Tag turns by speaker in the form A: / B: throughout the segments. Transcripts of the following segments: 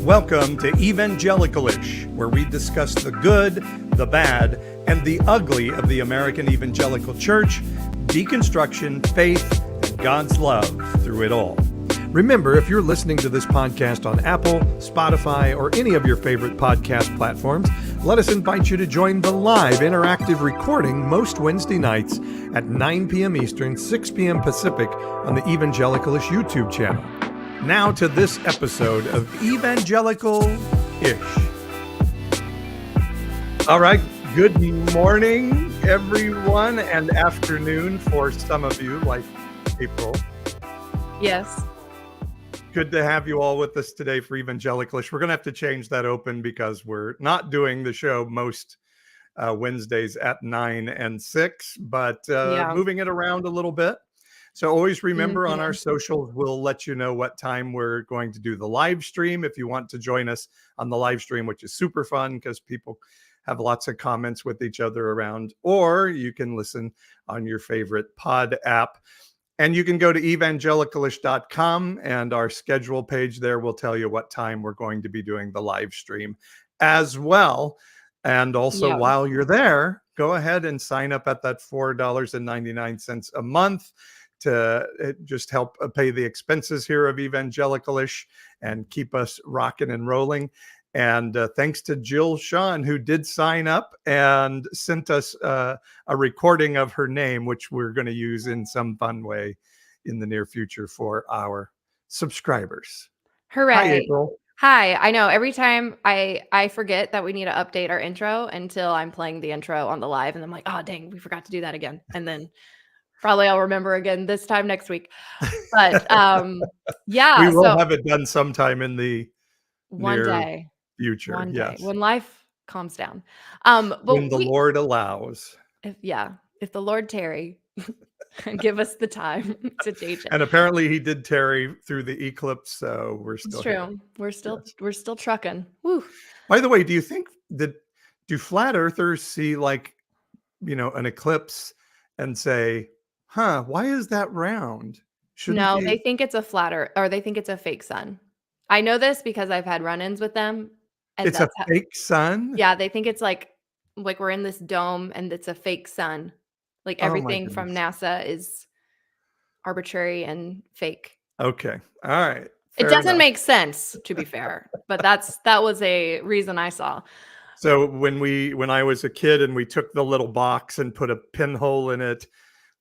A: Welcome to Evangelicalish, where we discuss the good, the bad, and the ugly of the American evangelical church, deconstruction, faith, and God's love through it all. Remember, if you're listening to this podcast on Apple, Spotify, or any of your favorite podcast platforms, let us invite you to join the live interactive recording most Wednesday nights at 9 p.m. Eastern, 6 p.m. Pacific on the Evangelicalish YouTube channel. Now to this episode of Evangelical-ish. All right, good morning, everyone, and afternoon for some of you, like April.
B: Yes.
A: Good to have you all with us today for Evangelical-ish. We're going to have to change that open because we're not doing the show most Wednesdays at 9 and 6, but moving it around a little bit. So always remember on our socials, we'll let you know what time we're going to do the live stream. If you want to join us on the live stream, which is super fun because people have lots of comments with each other around, or you can listen on your favorite pod app. And you can go to evangelicalish.com, and our schedule page there will tell you what time we're going to be doing the live stream as well. And also while you're there, go ahead and sign up at that $4.99 a month to just help pay the expenses here of Evangelicalish and keep us rocking and rolling. And thanks to Jill Sean, who did sign up and sent us a recording of her name, which we're going to use in some fun way in the near future for our subscribers.
B: Hooray.
A: Hi, April.
B: Hi. I know every time I forget that we need to update our intro until I'm playing the intro on the live. And I'm like, oh, dang, we forgot to do that again. And then probably I'll remember again this time next week. But
A: we will have it done sometime in the
B: one day
A: future.
B: One day,
A: yes,
B: when life calms down. But
A: when the Lord allows.
B: If the Lord tarry, give us the time to change it.
A: And apparently he did tarry through the eclipse, so we're still
B: it's true.
A: Here.
B: We're still trucking. Woo.
A: By the way, do you think do flat earthers see an eclipse and say, why is that round?
B: They think it's a flat earth, or they think it's a fake sun. I know this because I've had run-ins with them. And
A: it's a fake sun?
B: Yeah, they think it's like we're in this dome and it's a fake sun. Like everything from NASA is arbitrary and fake.
A: Okay. All right.
B: It doesn't make sense, to be fair, but that was a reason I saw.
A: So when I was a kid and we took the little box and put a pinhole in it,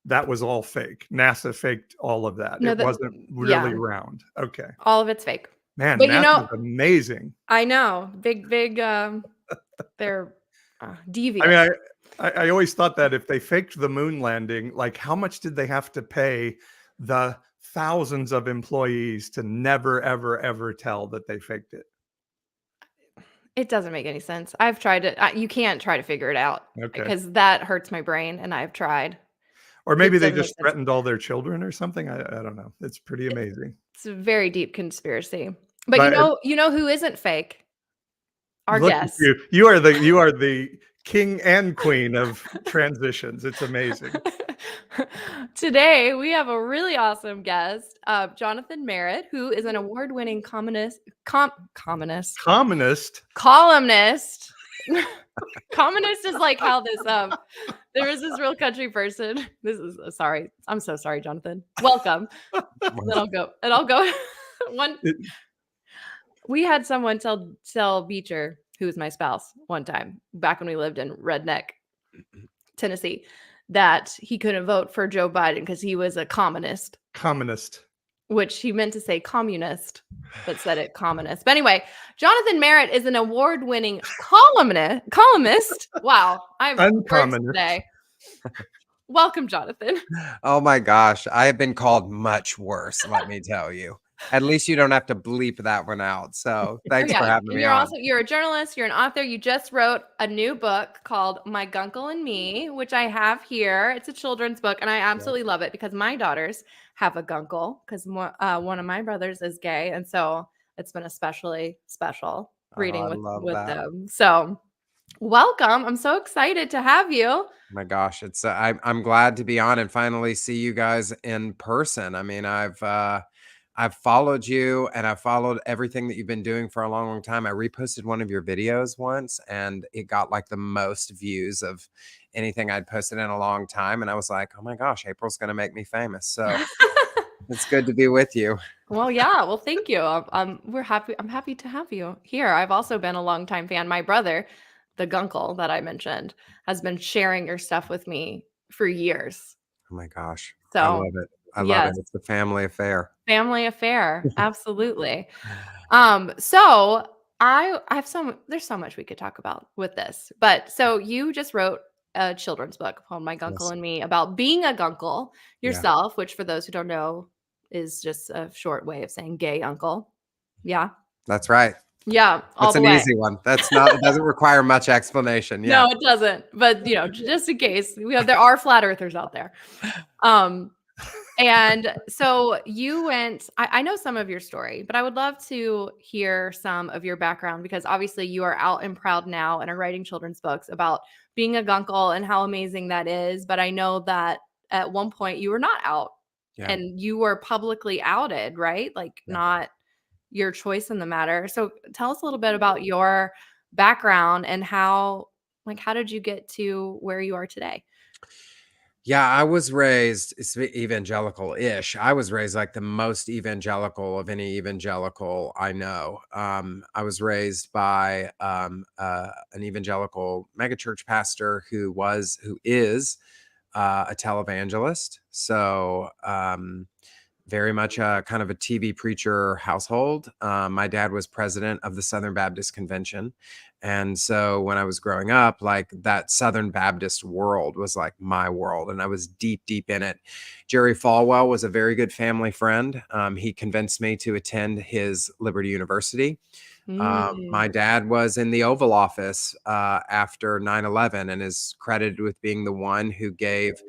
A: that was all fake. NASA faked all of that. It wasn't really round. Okay.
B: All of it's fake.
A: Man, but NASA's amazing.
B: I know. Big, they're devious.
A: I mean, I always thought that if they faked the moon landing, like how much did they have to pay the thousands of employees to never, ever, ever tell that they faked it?
B: It doesn't make any sense. I've tried it. You can't try to figure it out because that hurts my brain, and I've tried.
A: Or maybe they just threatened all their children or something. I don't know. It's pretty amazing.
B: It's a very deep conspiracy. But you know who isn't fake? Our guest.
A: You are the king and queen of transitions. It's amazing.
B: Today we have a really awesome guest, Jonathan Merritt, who is an award-winning columnist. Columnist. Communist is like how this there was this real country person. This is sorry. I'm so sorry, Jonathan. Welcome. And I'll go one. We had someone tell Beecher, who was my spouse, one time back when we lived in Redneck, Tennessee, that he couldn't vote for Joe Biden because he was a communist. Which he meant to say communist, but said it communist. But anyway, Jonathan Merritt is an award-winning columnist. Wow, I'm uncommon today. Welcome, Jonathan.
C: Oh my gosh, I have been called much worse, let me tell you. At least you don't have to bleep that one out. So thanks for having me on.
B: You're a journalist, you're an author. You just wrote a new book called My Gunkle and Me, which I have here. It's a children's book, and I absolutely love it because my daughters have a gunkle because one of my brothers is gay. And so it's been especially special reading with them. So welcome. I'm so excited to have you.
C: Oh my gosh, it's I'm glad to be on and finally see you guys in person. I mean, I've followed you and I've followed everything that you've been doing for a long, long time. I reposted one of your videos once and it got like the most views of anything I'd posted in a long time. And I was like, oh my gosh, April's going to make me famous. So it's good to be with you.
B: Well, yeah. Well, thank you. We're happy. I'm happy to have you here. I've also been a longtime fan. My brother, the Gunkle that I mentioned, has been sharing your stuff with me for years.
C: Oh my gosh.
B: So
C: I love it. I love it. It's a family affair.
B: Family affair. Absolutely. So I have there's so much we could talk about with this. But so you just wrote a children's book called My Gunkle and Me about being a gunkle yourself, which for those who don't know is just a short way of saying gay uncle. Yeah.
C: That's right.
B: Yeah.
C: That's an easy one. That's not, it doesn't require much explanation. Yeah.
B: No, it doesn't. But just in case there are flat earthers out there. And so you went, I know some of your story, but I would love to hear some of your background because obviously you are out and proud now and are writing children's books about being a gunkle and how amazing that is. But I know that at one point you were not out and you were publicly outed, right? Like not your choice in the matter. So tell us a little bit about your background and how did you get to where you are today?
C: Yeah, I was raised evangelical-ish. I was raised like the most evangelical of any evangelical I know. I was raised by an evangelical megachurch pastor who is a televangelist. So very much a kind of a TV preacher household. My dad was president of the Southern Baptist Convention. And so when I was growing up, like that Southern Baptist world was like my world. And I was deep, deep in it. Jerry Falwell was a very good family friend. He convinced me to attend his Liberty University. My dad was in the Oval Office after 9/11 and is credited with being the one who gave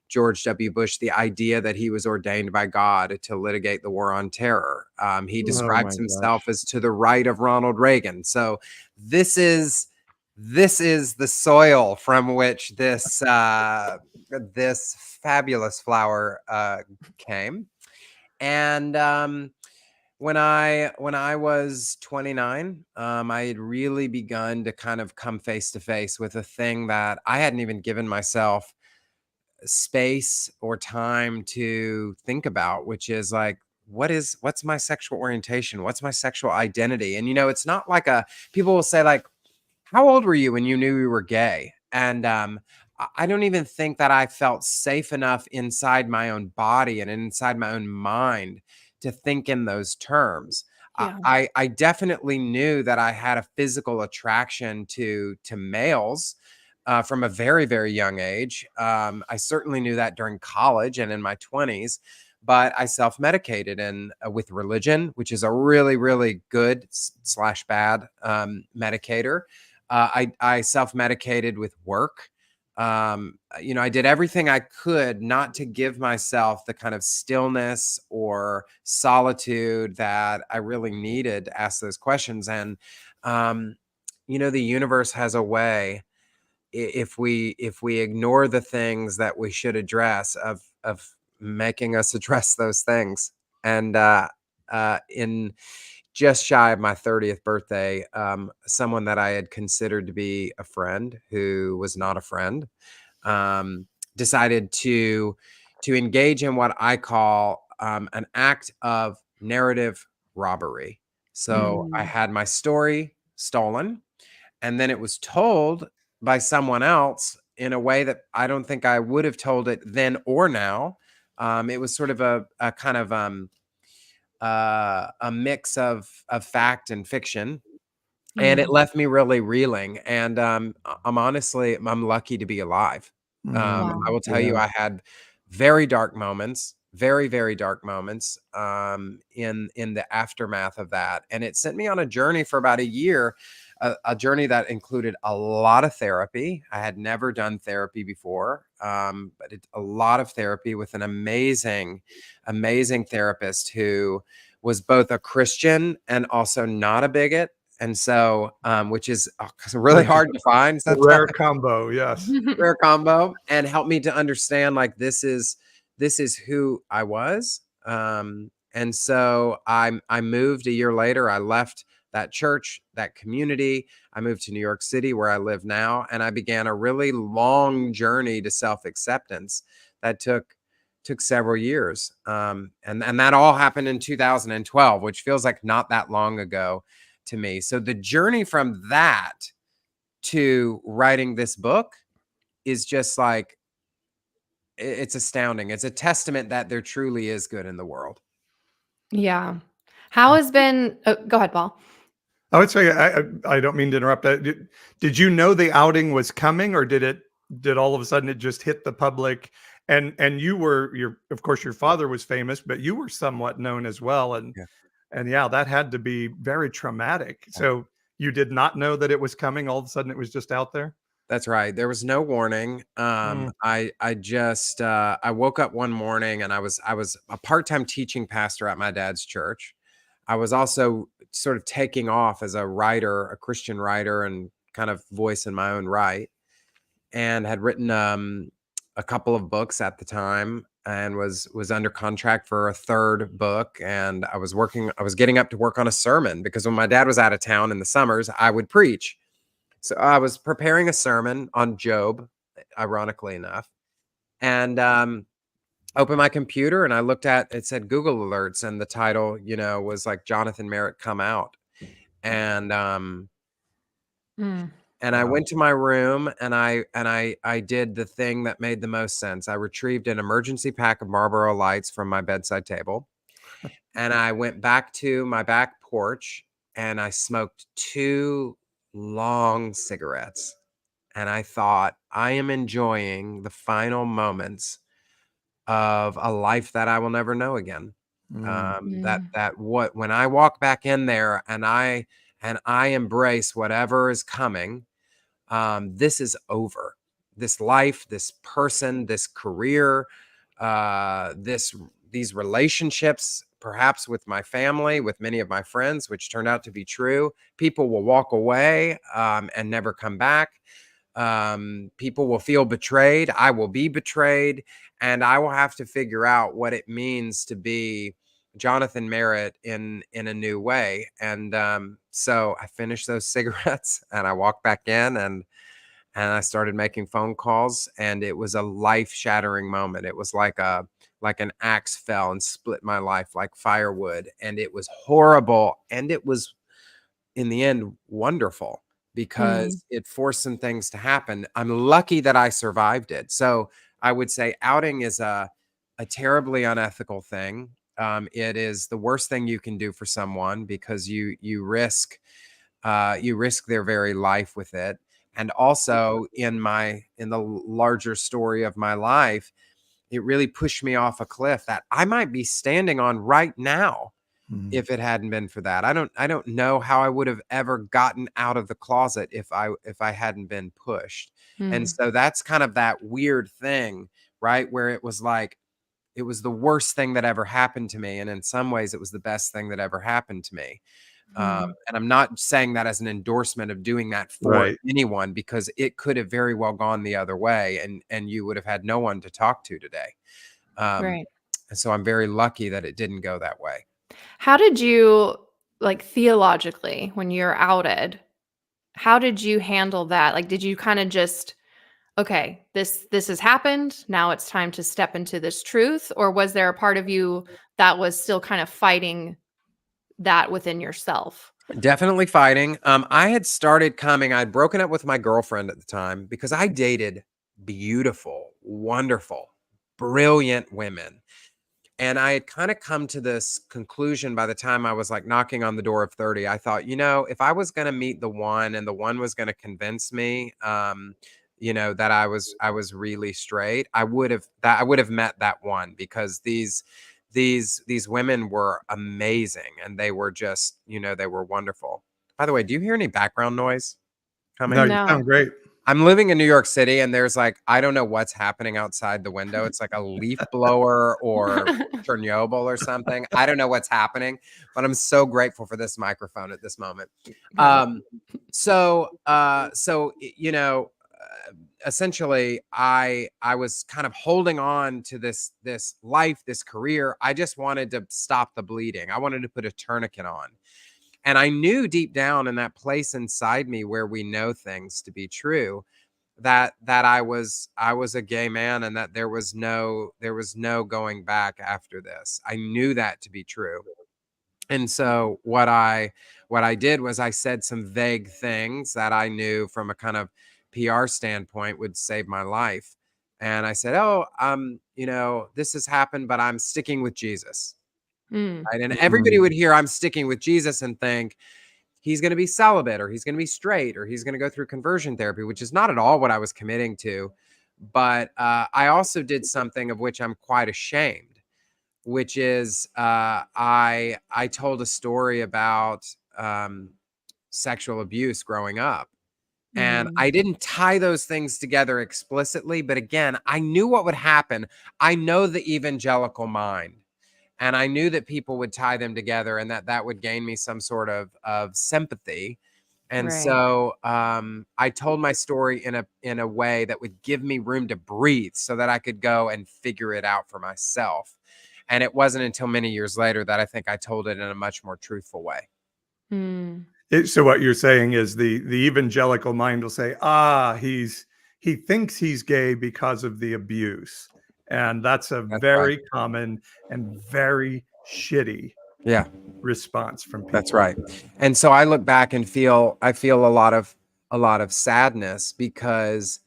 C: George W. Bush the idea that he was ordained by God to litigate the war on terror. He describes himself as to the right of Ronald Reagan. So this is the soil from which this this fabulous flower came. And when I was 29, I had really begun to kind of come face to face with a thing that I hadn't even given myself space or time to think about, which is like, what's my sexual orientation? What's my sexual identity? And, it's not like people will say like, how old were you when you knew you were gay? And I don't even think that I felt safe enough inside my own body and inside my own mind to think in those terms. Yeah. I definitely knew that I had a physical attraction to males from a very, very young age. I certainly knew that during college and in my 20s, but I self-medicated with religion, which is a really, really good / bad medicator. I self-medicated with work. I did everything I could not to give myself the kind of stillness or solitude that I really needed to ask those questions. And, the universe has a way, if we ignore the things that we should address, of making us address those things. And in just shy of my 30th birthday, someone that I had considered to be a friend who was not a friend decided to engage in what I call an act of narrative robbery. So I had my story stolen, and then it was told by someone else in a way that I don't think I would have told it then or now. It was sort of a kind of a mix of fact and fiction, and it left me really reeling. And I'm lucky to be alive. I will tell you, I had very dark moments, very, very dark moments in the aftermath of that, and it sent me on a journey for about a year. A journey that included a lot of therapy. I had never done therapy before, but a lot of therapy with an amazing, amazing therapist who was both a Christian and also not a bigot. And so, which is really hard to find.
A: Rare combo, yes.
C: Rare combo, and helped me to understand like this is who I was. And so I moved a year later. I left that church, that community. I moved to New York City, where I live now, and I began a really long journey to self-acceptance that took several years. And that all happened in 2012, which feels like not that long ago to me. So the journey from that to writing this book is just like, it's astounding. It's a testament that there truly is good in the world.
B: Yeah. How has been, go ahead, Paul.
A: I would say I don't mean to interrupt. Did you know the outing was coming, or did all of a sudden it just hit the public? And you were of course your father was famous, but you were somewhat known as well. And yeah, that had to be very traumatic. So you did not know that it was coming. All of a sudden it was just out there.
C: That's right. There was no warning. I just I woke up one morning, and I was a part-time teaching pastor at my dad's church. I was also sort of taking off as a writer, a Christian writer, and kind of voice in my own right, and had written a couple of books at the time, and was under contract for a third book. And I was getting up to work on a sermon, because when my dad was out of town in the summers, I would preach. So I was preparing a sermon on Job, ironically enough, and opened my computer, and I looked at, it said Google alerts, and the title, was like Jonathan Merritt come out. And I went to my room, and I did the thing that made the most sense. I retrieved an emergency pack of Marlboro Lights from my bedside table, and I went back to my back porch, and I smoked 2 long cigarettes. And I thought, I am enjoying the final moments of a life that I will never know again. When I walk back in there, and I embrace whatever is coming, this is over. This life, this person, this career, these relationships, perhaps with my family, with many of my friends, which turned out to be true. People will walk away and never come back. People will feel betrayed. I will be betrayed, and I will have to figure out what it means to be Jonathan Merritt in a new way. And so I finished those cigarettes, and I walked back in, and I started making phone calls, and it was a life-shattering moment. It was like an axe fell and split my life like firewood, and it was horrible, and it was, in the end, wonderful, because it forced some things to happen. I'm lucky that I survived it. So I would say outing is a terribly unethical thing. It is the worst thing you can do for someone, because you risk their very life with it. And also, in the larger story of my life, it really pushed me off a cliff that I might be standing on right now if it hadn't been for that. I don't know how I would have ever gotten out of the closet if I hadn't been pushed. And so that's kind of that weird thing, right? Where it was like, it was the worst thing that ever happened to me, and in some ways it was the best thing that ever happened to me. And I'm not saying that as an endorsement of doing that for anyone, because it could have very well gone the other way, and you would have had no one to talk to today. And so I'm very lucky that it didn't go that way.
B: How did you, like, theologically, when you're outed, how did you handle that? Like, did you kind of just, okay, this has happened, now it's time to step into this truth? Or was there a part of you that was still kind of fighting that within yourself?
C: Definitely fighting. I had started I'd broken up with my girlfriend at the time, because I dated beautiful, wonderful, brilliant women. And I had kind of come to this conclusion by the time I was like knocking on the door of 30. I thought, if I was going to meet the one, and the one was going to convince me, that I was really straight, I would have met that one, because these women were amazing, and they were just, they were wonderful. By the way, do you hear any background noise coming?
A: No, you sound great.
C: I'm living in New York City, and there's like, I don't know what's happening outside the window. It's like a leaf blower or Chernobyl or something. I don't know what's happening, but I'm so grateful for this microphone at this moment. essentially I was kind of holding on to this life, this career. I just wanted to stop the bleeding. I wanted to put a tourniquet on. And I knew deep down in that place inside me where we know things to be true, that I was a gay man, and that there was no going back after this. I knew that to be true. And so what I did was I said some vague things that I knew from a kind of PR standpoint would save my life. And I said, "Oh, this has happened, but I'm sticking with Jesus."
B: Mm.
C: Right? And everybody would hear I'm sticking with Jesus and think he's going to be celibate, or he's going to be straight, or he's going to go through conversion therapy, which is not at all what I was committing to. But I also did something of which I'm quite ashamed, which is I told a story about sexual abuse growing up. And I didn't tie those things together explicitly, but again, I knew what would happen. I know the evangelical mind, and I knew that people would tie them together, and that would gain me some sort of sympathy. And
B: Right.
C: so I told my story in a way that would give me room to breathe, so that I could go and figure it out for myself. And it wasn't until many years later that I think I told it in a much more truthful way.
B: Mm.
A: So what you're saying is the evangelical mind will say, he thinks he's gay because of the abuse. And that's a
C: That's
A: very
C: right.
A: common and very shitty
C: Yeah,
A: response from people.
C: that's right. And so I look back and I feel a lot of sadness, because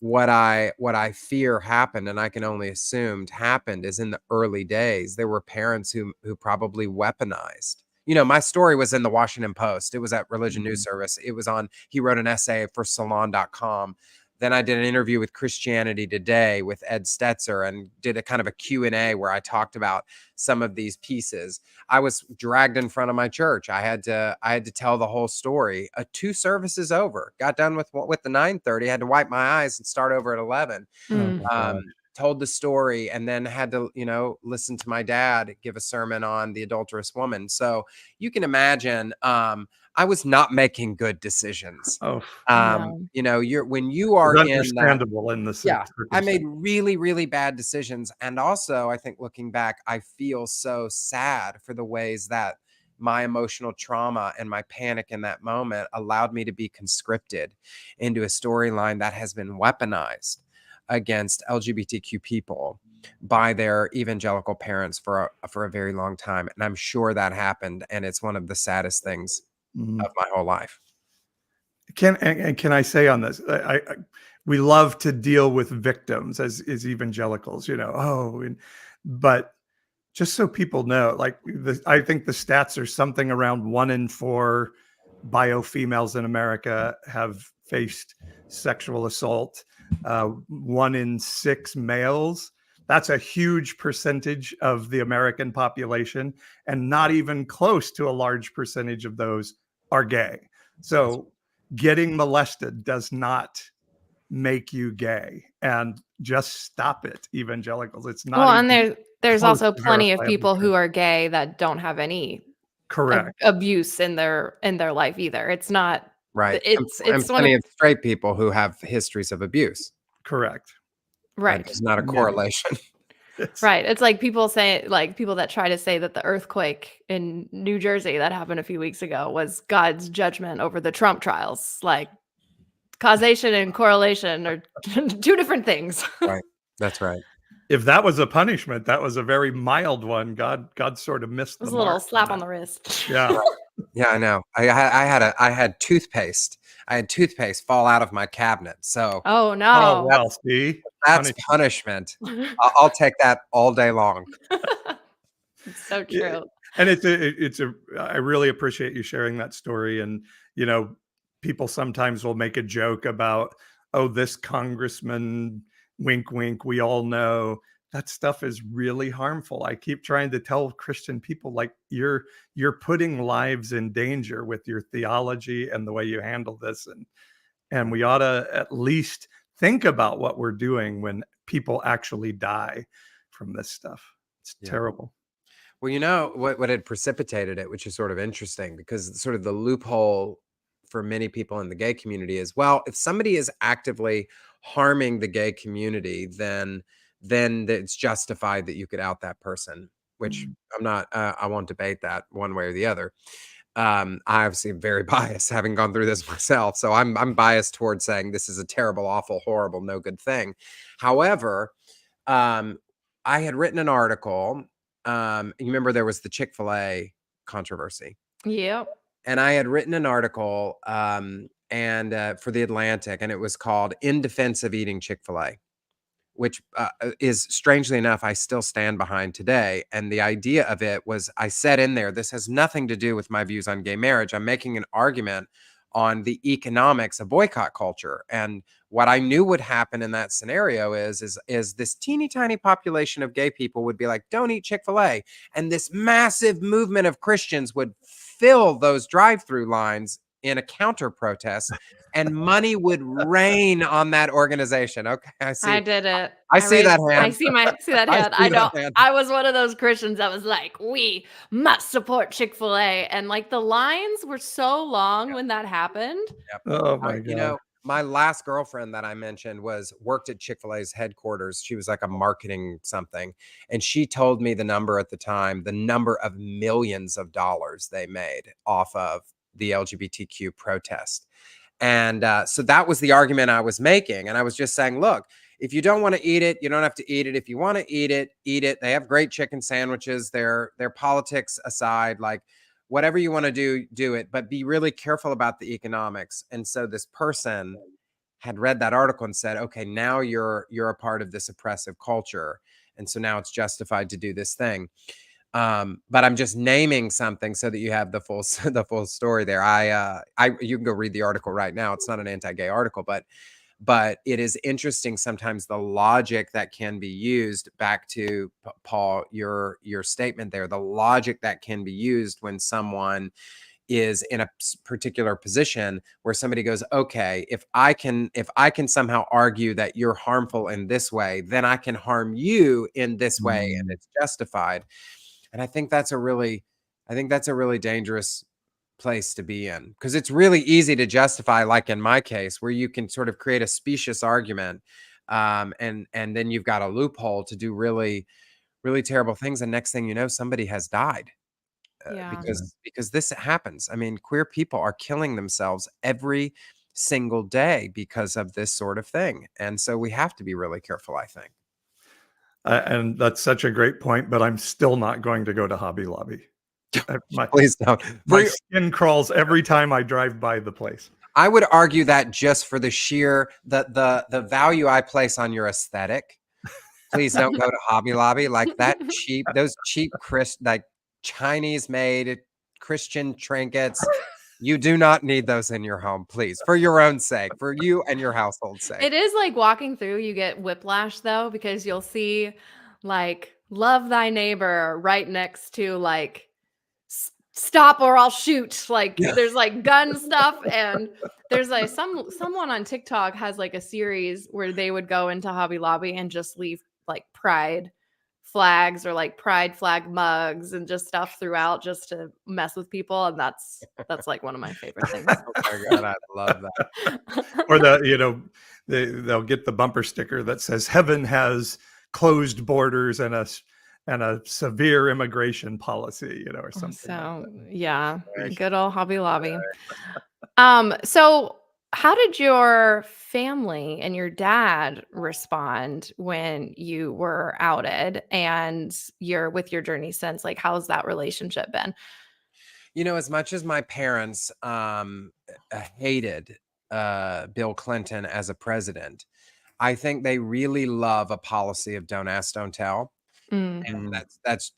C: what I fear happened, and I can only assume happened, is in the early days there were parents who probably weaponized. My story was in the Washington Post. It was at Religion News Service. It was he wrote an essay for salon.com. Then I did an interview with Christianity Today with Ed Stetzer, and did a kind of a Q&A where I talked about some of these pieces. I was dragged in front of my church. I had to tell the whole story. 2 services over, got done with the 9:30, had to wipe my eyes and start over at 11. Told the story, and then had to, listen to my dad give a sermon on the adulterous woman. So you can imagine, I was not making good decisions.
A: Oh,
C: When you are in that,
A: understandable in the
C: I made really, really bad decisions. And also, I think looking back, I feel so sad for the ways that my emotional trauma and my panic in that moment allowed me to be conscripted into a storyline that has been weaponized against LGBTQ people by their evangelical parents for a very long time. And I'm sure that happened. And it's one of the saddest things of my whole life.
A: Can I say on this, we love to deal with victims as evangelicals, but just so people know, I think the stats are something around 1 in 4 bio females in America have faced sexual assault. 1 in 6 males. That's a huge percentage of the American population, and not even close to a large percentage of those are gay. So getting molested does not make you gay, and just stop it, evangelicals. It's not.
B: Well, and there's also
A: to
B: plenty of
A: verifiably
B: people
A: true.
B: who are gay that don't have any
A: Correct.
B: abuse in their life either. It's not
C: Right.
B: It's
C: and plenty of straight people who have histories of abuse.
A: Correct.
B: Right.
C: There's not a correlation.
B: Right. It's like people that try to say that the earthquake in New Jersey that happened a few weeks ago was God's judgment over the Trump trials. Like, causation and correlation are 2 different things.
C: Right. That's right.
A: If that was a punishment, that was a very mild one. God sort of missed
B: It was
A: the
B: a little
A: mark
B: slap on the wrist.
A: Yeah.
C: Yeah, I know. I had toothpaste. I had toothpaste fall out of my cabinet. So
B: Oh
A: Oh,
B: no.
A: well, see,
C: that's punishment. I'll take that all day long.
B: It's so true.
A: And I really appreciate you sharing that story. And, people sometimes will make a joke about, oh, this congressman, wink, wink, we all know that stuff is really harmful. I keep trying to tell Christian people, like, you're putting lives in danger with your theology and the way you handle this. And we ought to at least think about what we're doing when people actually die from this stuff. It's terrible.
C: Well, what had precipitated it, which is sort of interesting, because sort of the loophole for many people in the gay community is, well, if somebody is actively harming the gay community, then it's justified that you could out that person, which I'm not, I won't debate that one way or the other. I obviously am very biased, having gone through this myself. So I'm biased towards saying this is a terrible, awful, horrible, no good thing. However, I had written an article. You remember there was the Chick-fil-A controversy.
B: Yep.
C: And I had written an article for the Atlantic, and it was called "In Defense of Eating Chick-fil-A," which is, strangely enough, I still stand behind today. And the idea of it was, I said in there, this has nothing to do with my views on gay marriage. I'm making an argument on the economics of boycott culture. And what I knew would happen in that scenario is this teeny tiny population of gay people would be like, don't eat Chick-fil-A. And this massive movement of Christians would fill those drive-through lines in a counter protest, and money would rain on that organization. Okay, I see.
B: I did it.
C: I see that hand.
B: I see that hand. I know. I was one of those Christians that was like, we must support Chick-fil-A. And like the lines were so long when that happened.
C: Yep.
A: Oh my God.
C: You know, my last girlfriend that I mentioned worked at Chick-fil-A's headquarters. She was like a marketing something. And she told me the number at the time, the number of millions of dollars they made off of the LGBTQ protest. And so that was the argument I was making. And I was just saying, look, if you don't want to eat it, you don't have to eat it. If you want to eat it, eat it. They have great chicken sandwiches. Their politics aside, like whatever you want to do, do it. But be really careful about the economics. And so this person had read that article and said, okay, now you're a part of this oppressive culture. And so now it's justified to do this thing. But I'm just naming something so that you have the full story there. You can go read the article right now. It's not an anti-gay article, but it is interesting sometimes the logic that can be used, back to Paul, your statement there, the logic that can be used when someone is in a particular position where somebody goes, okay, if I can somehow argue that you're harmful in this way, then I can harm you in this way, and it's justified. And I think that's a really dangerous place to be in, because it's really easy to justify, like in my case, where you can sort of create a specious argument, and then you've got a loophole to do really, really terrible things. And next thing you know, somebody has died because this happens. I mean, queer people are killing themselves every single day because of this sort of thing. And so we have to be really careful, I think.
A: And that's such a great point, but I'm still not going to go to Hobby Lobby.
C: Please don't.
A: My skin crawls every time I drive by the place.
C: I would argue that just for the sheer the value I place on your aesthetic. Please don't go to Hobby Lobby. Like those cheap like Chinese made Christian trinkets. You do not need those in your home, please, for your own sake, for you and your household's sake.
B: It is like walking through, you get whiplash though, because you'll see like love thy neighbor right next to like stop or I'll shoot. Like there's like gun stuff, and there's like someone on TikTok has like a series where they would go into Hobby Lobby and just leave like pride flags or like pride flag mugs and just stuff throughout just to mess with people. And that's like one of my favorite things.
C: Oh my God, I love that.
A: Or they'll get the bumper sticker that says heaven has closed borders and a severe immigration policy, or something.
B: So
A: like that.
B: yeah, good old Hobby Lobby. So how did your family and your dad respond when you were outed, and with your journey since? Like, how's that relationship been?
C: As much as my parents hated Bill Clinton as a president, I think they really love a policy of don't ask, don't tell. And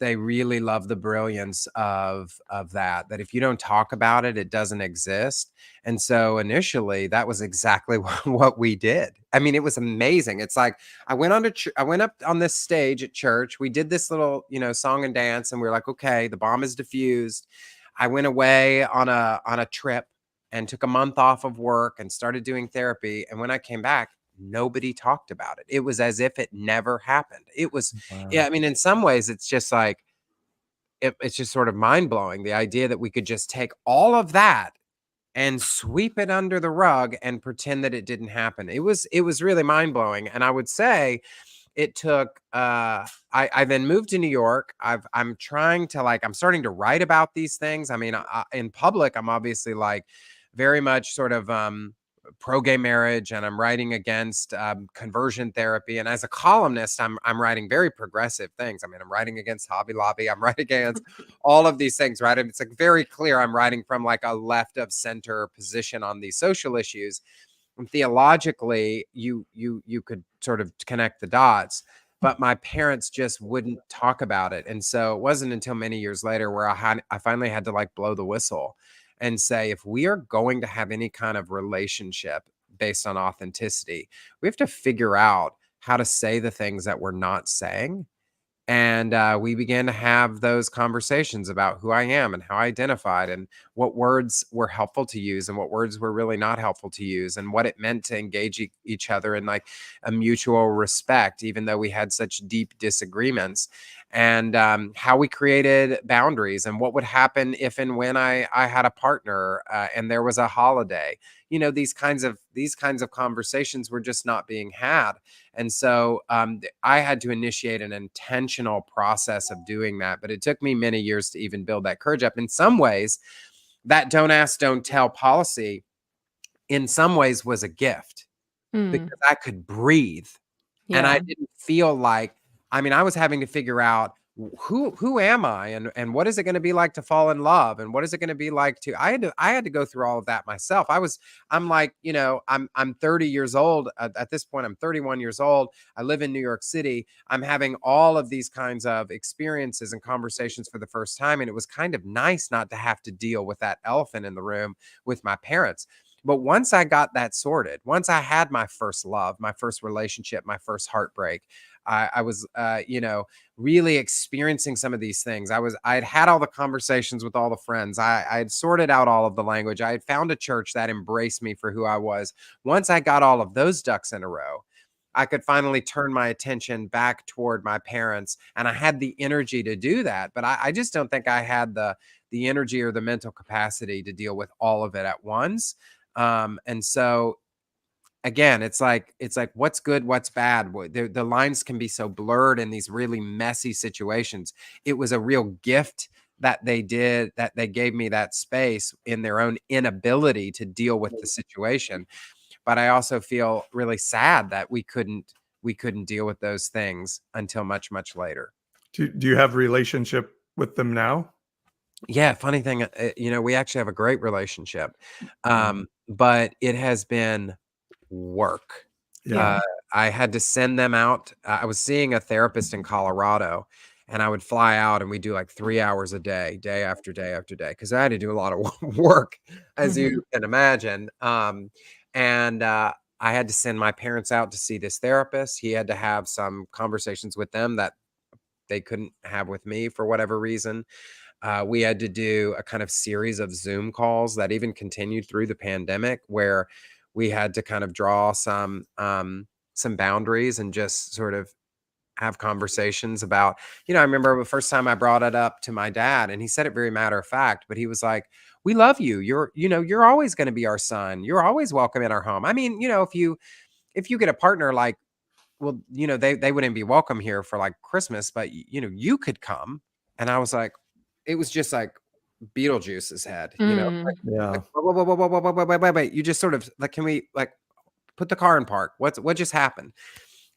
C: they really love the brilliance of that if you don't talk about it, it doesn't exist. And so initially that was exactly what we did. I mean, it was amazing. It's like I went up on this stage at church. We did this little, song and dance, and we were like, okay, the bomb is diffused. I went away on a trip and took a month off of work and started doing therapy. And when I came back, nobody talked about it. It was as if it never happened. It was, yeah. I mean, in some ways, it's just like, it's just sort of mind blowing. The idea that we could just take all of that and sweep it under the rug and pretend that it didn't happen. It was really mind-blowing. And I would say it took I then moved to New York. I'm trying to I'm starting to write about these things. I mean, in public, I'm obviously very much sort of pro-gay marriage, and I'm writing against conversion therapy. And as a columnist, I'm writing very progressive things. I mean, I'm writing against Hobby Lobby. I'm writing against all of these things, right? And it's very clear I'm writing from a left of center position on these social issues. And theologically, you could sort of connect the dots, but my parents just wouldn't talk about it. And so it wasn't until many years later where I finally had to blow the whistle and say, if we are going to have any kind of relationship based on authenticity, we have to figure out how to say the things that we're not saying. And we began to have those conversations about who I am and how I identified, and what words were helpful to use and what words were really not helpful to use, and what it meant to engage each other in a mutual respect, even though we had such deep disagreements, and how we created boundaries, and what would happen if and when I had a partner and there was a holiday. These kinds of conversations were just not being had. And so I had to initiate an intentional process of doing that. But it took me many years to even build that courage up. In some ways, that don't ask, don't tell policy, in some ways, was a gift because I could breathe. Yeah. And I didn't feel I was having to figure out who am I, and what is it going to be like to fall in love, and what is it going to be like to I had to go through all of that myself. I'm 30 years old at this point. I'm 31 years old. I live in New York City. I'm having all of these kinds of experiences and conversations for the first time, and it was kind of nice not to have to deal with that elephant in the room with my parents. But once I got that sorted, once I had my first love, my first relationship, my first heartbreak, I was, really experiencing some of these things. I had all the conversations with all the friends. I had sorted out all of the language. I had found a church that embraced me for who I was. Once I got all of those ducks in a row, I could finally turn my attention back toward my parents, and I had the energy to do that. But I just don't think I had the energy or the mental capacity to deal with all of it at once. And so again, it's like what's good, what's bad. The lines can be so blurred in these really messy situations. It was a real gift that they gave me that space in their own inability to deal with the situation. But I also feel really sad that we couldn't deal with those things until much, much later.
A: Do you have a relationship with them now?
C: Yeah, funny thing, we actually have a great relationship, but it has been work.
A: Yeah.
C: I had to send them out. I was seeing a therapist in Colorado, and I would fly out, and we do 3 hours a day, day after day after day, because I had to do a lot of work, as you can imagine. And I had to send my parents out to see this therapist. He had to have some conversations with them that they couldn't have with me for whatever reason. We had to do a kind of series of Zoom calls that even continued through the pandemic, where we had to kind of draw some boundaries and just sort of have conversations about, I remember the first time I brought it up to my dad, and he said it very matter of fact, but he was like, "We love you. You're always going to be our son. You're always welcome in our home. I mean, if you get a partner, well, they wouldn't be welcome here for Christmas, but you could come." And I was like, it was just like Beetlejuice's head,
A: Yeah.
C: wait, you just sort of can we put the car in park? What just happened?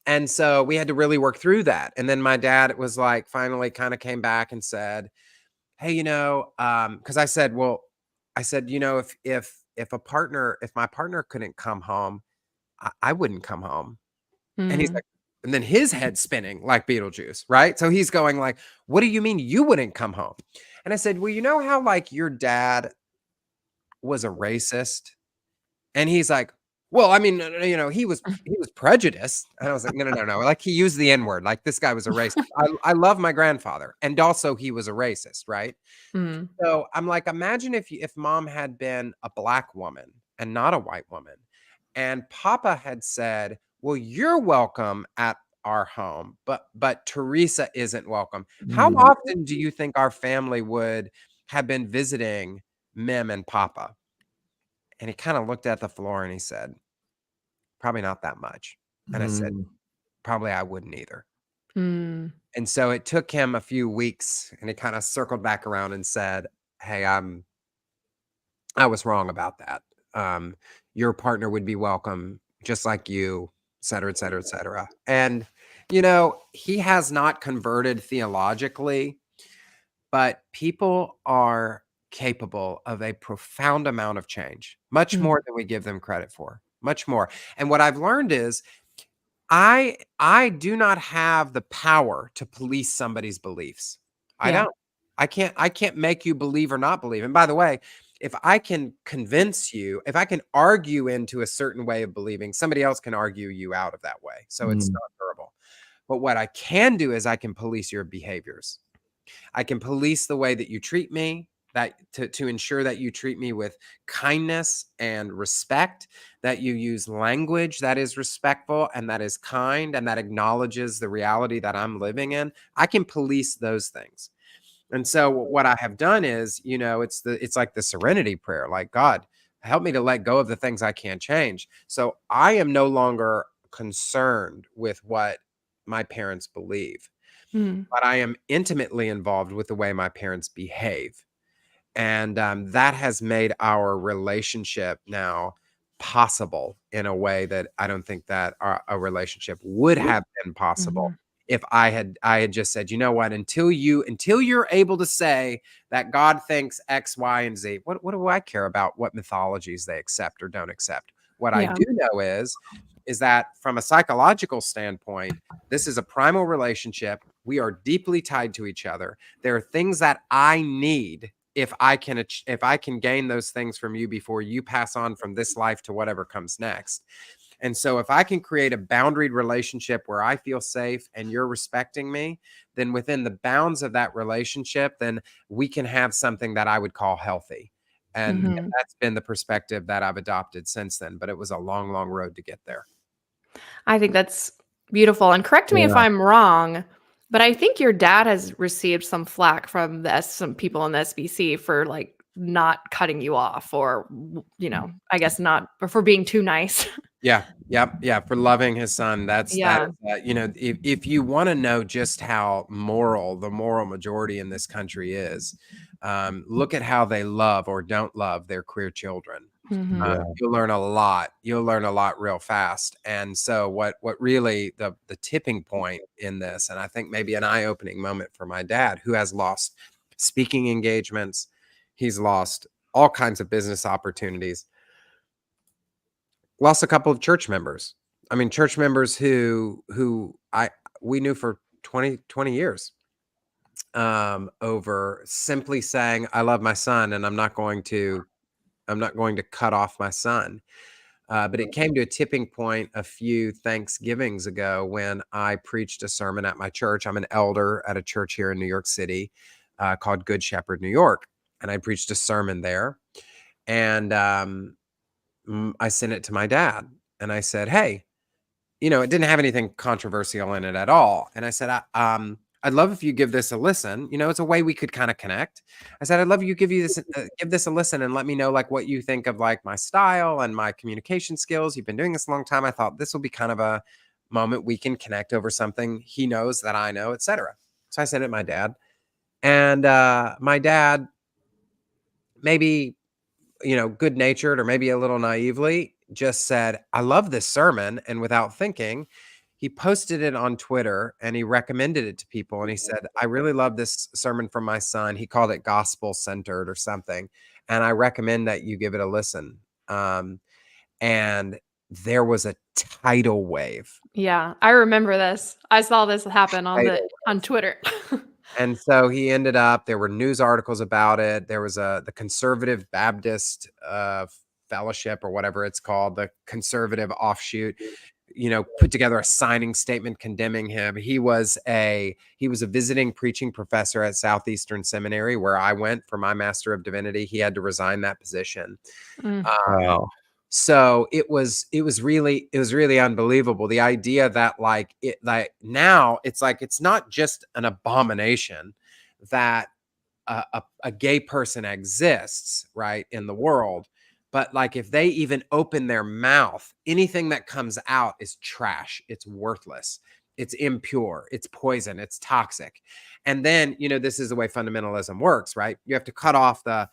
C: And so we had to really work through that. And then my dad was finally kind of came back and said, "Hey, because I said, if my partner couldn't come home, I wouldn't come home." And he's like, and then his head spinning like Beetlejuice, right? So he's going "What do you mean you wouldn't come home?" And I said, "Well, you know how your dad was a racist?" And he's like, "Well, I mean, he was prejudiced." And I was like, no. He used the N-word. This guy was a racist. I love my grandfather, and also he was a racist, right? So I'm like, imagine if mom had been a black woman and not a white woman, and Papa had said, "Well, you're welcome at our home, but Teresa isn't welcome." How often do you think our family would have been visiting Mem and Papa? And he kind of looked at the floor and he said, probably not that much. And I said, probably I wouldn't either.
B: Mm.
C: And so it took him a few weeks, and he kind of circled back around and said, hey, I was wrong about that. Your partner would be welcome just like you, et cetera, et cetera, et cetera. And, he has not converted theologically, but people are capable of a profound amount of change, much more than we give them credit for, much more. And what I've learned is I do not have the power to police somebody's beliefs. I
B: Yeah.
C: don't. I can't make you believe or not believe. And by the way, if I can convince you, if I can argue into a certain way of believing, somebody else can argue you out of that way. So it's not durable. But what I can do is I can police your behaviors. I can police the way that you treat me, that to ensure that you treat me with kindness and respect, that you use language that is respectful and that is kind and that acknowledges the reality that I'm living in. I can police those things. And so what I have done is, it's like the serenity prayer, like, God, help me to let go of the things I can't change. So I am no longer concerned with what my parents believe, but I am intimately involved with the way my parents behave. And that has made our relationship now possible in a way that I don't think that a relationship would have been possible if I had just said, you know what, until you're able to say that God thinks X, Y, and Z, what do I care about what mythologies they accept or don't accept? What I do know is that from a psychological standpoint, this is a primal relationship. We are deeply tied to each other. There are things that I need if I can gain those things from you before you pass on from this life to whatever comes next. And so if I can create a boundaried relationship where I feel safe and you're respecting me, then within the bounds of that relationship, then we can have something that I would call healthy. And that's been the perspective that I've adopted since then. But it was a long, long road to get there.
B: I think that's beautiful. And correct me if I'm wrong, but I think your dad has received some flack from some people in the SBC for like not cutting you off, or I guess not, or for being too nice.
C: Yeah. For loving his son. That's
B: Yeah.
C: if you want to know just how the moral majority in this country is, look at how they love or don't love their queer children. You'll learn a lot. You'll learn a lot real fast. And so what really the tipping point in this, and I think maybe an eye-opening moment for my dad, who has lost speaking engagements, he's lost all kinds of business opportunities, lost a couple of church members. I mean, church members who we knew for 20 years, over simply saying, I love my son and I'm not going to cut off my son. But it came to a tipping point a few Thanksgivings ago when I preached a sermon at my church. I'm an elder at a church here in New York City, called Good Shepherd, New York. And I preached a sermon there. And I sent it to my dad and I said, hey, it didn't have anything controversial in it at all. And I said, I'd love if you give this a listen. It's a way we could kind of connect. I said, I'd love you give this a listen and let me know like what you think of like my style and my communication skills. You've been doing this a long time. I thought this will be kind of a moment we can connect over something he knows that I know, etc. So I sent it to my dad, and my dad, maybe good natured or maybe a little naively, just said, I love this sermon. And without thinking, he posted it on Twitter and he recommended it to people. And he said, I really love this sermon from my son. He called it gospel centered or something. And I recommend that you give it a listen. And there was a tidal wave.
B: Yeah, I remember this. I saw this happen on Twitter.
C: And so he ended up, there were news articles about it. There was the Conservative Baptist Fellowship or whatever it's called, the conservative offshoot, put together a signing statement condemning him. He was a visiting preaching professor at Southeastern Seminary, where I went for my Master of Divinity. He had to resign that position.
A: Wow.
C: So it was really unbelievable. The idea that now it's not just an abomination that a gay person exists, right, in the world, But like if they even open their mouth, anything that comes out is trash. It's worthless. It's impure. It's poison. It's toxic. And then, this is the way fundamentalism works, right? You have to cut off the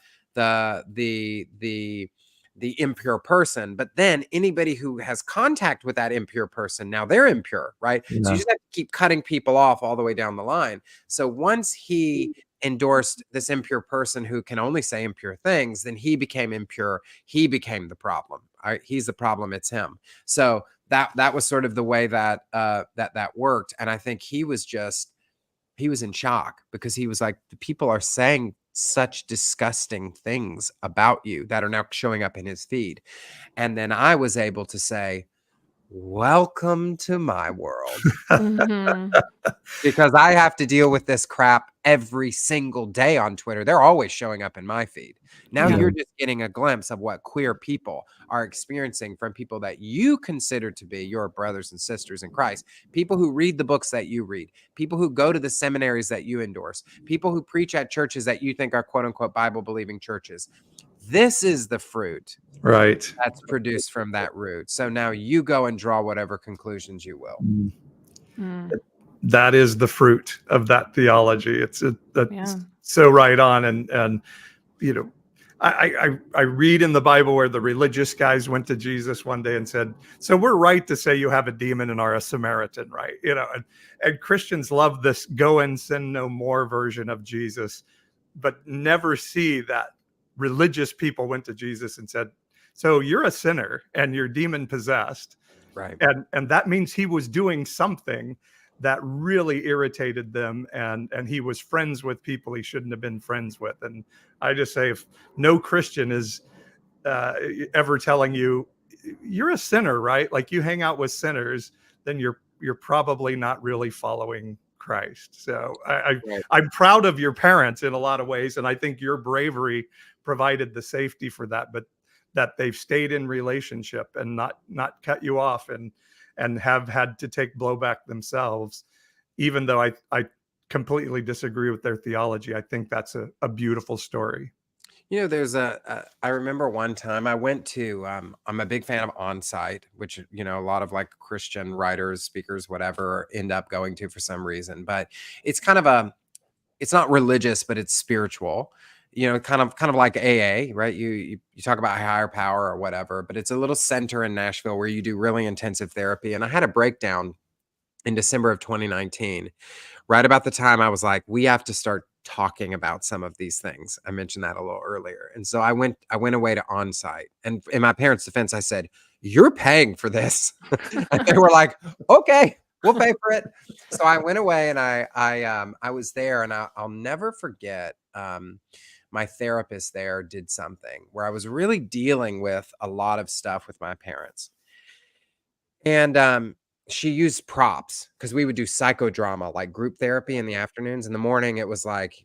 C: impure person, but then anybody who has contact with that impure person, now they're impure, right? So you just have to keep cutting people off all the way down the line. So once he endorsed this impure person who can only say impure things, then he became impure. He became the problem. He's the problem. It's him. So that was sort of the way that that worked. And I think he was in shock, because he was like, the people are saying such disgusting things about you that are now showing up in his feed. And then I was able to say, welcome to my world. Because I have to deal with this crap every single day on Twitter. They're always showing up in my feed. Now you're just getting a glimpse of what queer people are experiencing from people that you consider to be your brothers and sisters in Christ, people who read the books that you read, people who go to the seminaries that you endorse, people who preach at churches that you think are quote unquote Bible-believing churches. This is the fruit that's produced from that root. So now you go and draw whatever conclusions you will.
A: That is the fruit of that theology. That's so right on. And I read in the Bible where the religious guys went to Jesus one day and said, so we're right to say you have a demon and are a Samaritan, right? And Christians love this go and sin no more version of Jesus, but never see that religious people went to Jesus and said, so you're a sinner and you're demon possessed.
C: Right.
A: And that means he was doing something that really irritated them, and he was friends with people he shouldn't have been friends with. And I just say, if no Christian is ever telling you you're a sinner, right? Like you hang out with sinners, then you're probably not really following Christ. So I'm proud of your parents in a lot of ways, and I think your bravery provided the safety for that, but that they've stayed in relationship and not cut you off and have had to take blowback themselves, even though I completely disagree with their theology. I think that's a beautiful story.
C: There's I remember one time I went to, I'm a big fan of Onsite, which, a lot of like Christian writers, speakers, whatever, end up going to for some reason, but it's kind of it's not religious, but it's spiritual, kind of like AA, right? You talk about higher power or whatever, but it's a little center in Nashville where you do really intensive therapy. And I had a breakdown in December of 2019, right about the time I was like, we have to start talking about some of these things. I mentioned that a little earlier. And so I went away to Onsite, and in my parents' defense, I said, you're paying for this. And they were like, okay, we'll pay for it. So I went away, and I was there, and I'll never forget, my therapist there did something where I was really dealing with a lot of stuff with my parents. And she used props, because we would do psychodrama, like group therapy in the afternoons. In the morning, it was like,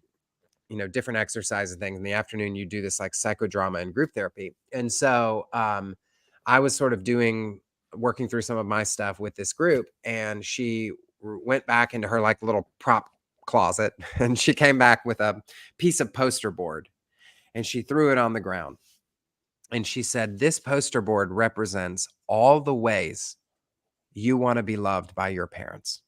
C: different exercise and things. In the afternoon, you do this like psychodrama and group therapy. And so I was sort of working through some of my stuff with this group, and she went back into her like little prop closet, and she came back with a piece of poster board, and she threw it on the ground. And she said, this poster board represents all the ways you want to be loved by your parents.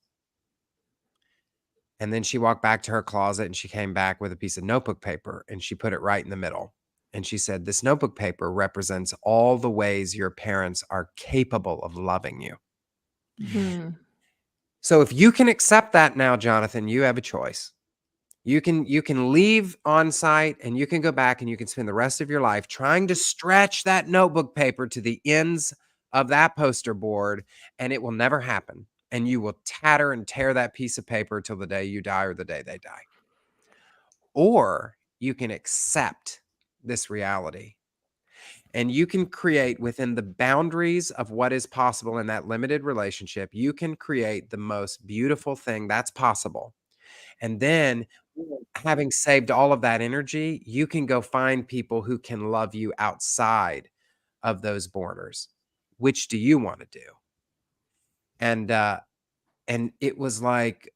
C: And then she walked back to her closet, and she came back with a piece of notebook paper, and she put it right in the middle. And she said, this notebook paper represents all the ways your parents are capable of loving you. So if you can accept that now, Jonathan, you have a choice. You can leave Onsite, and you can go back, and you can spend the rest of your life trying to stretch that notebook paper to the ends of that poster board, and it will never happen. And you will tatter and tear that piece of paper till the day you die or the day they die. Or you can accept this reality, and you can create within the boundaries of what is possible in that limited relationship. You can create the most beautiful thing that's possible. And then, having saved all of that energy, you can go find people who can love you outside of those borders. Which do you want to do? And it was like